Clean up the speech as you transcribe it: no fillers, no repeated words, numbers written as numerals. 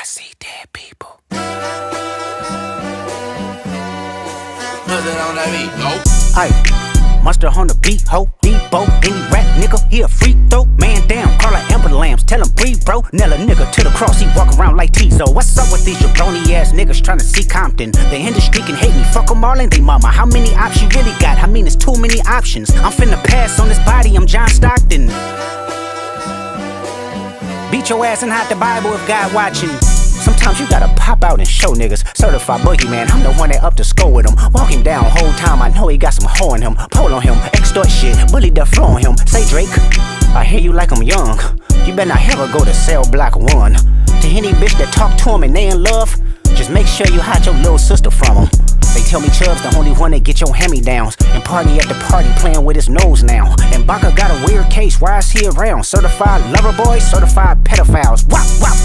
see dead people. Nothing on that beat, go. Aye, Mustard on the beat, ho, Debo. Any rap nigga, he a free throw. Man down, call her Amber Lambs, tell him breathe, bro. Nail a nigga to the cross, he walk around like Tizo. What's up with these jabroni ass niggas trying to see Compton? The industry can hate me, fuck them all and they mama. How many options you really got? I mean, it's too many options. I'm finna pass on this body, I'm John Stockton. Beat your ass and hide the Bible if God watching. Sometimes you gotta pop out and show niggas. Certified boogeyman, I'm the one that up to score with him. Walk him down whole time, I know he got some hoe in him. Pole on him, extort shit, bully the flow on him. Say Drake, I hear you like I'm young. You better not ever go to cell block 1. To any bitch that talk to him and they in love, just make sure you hide your little sister from him. They tell me Chubb's the only one that get your hand-me-downs. And party at the party playing with his nose now. And Baka got a weird case, why is he around? Certified lover boys, certified pedophiles. Wop, wop.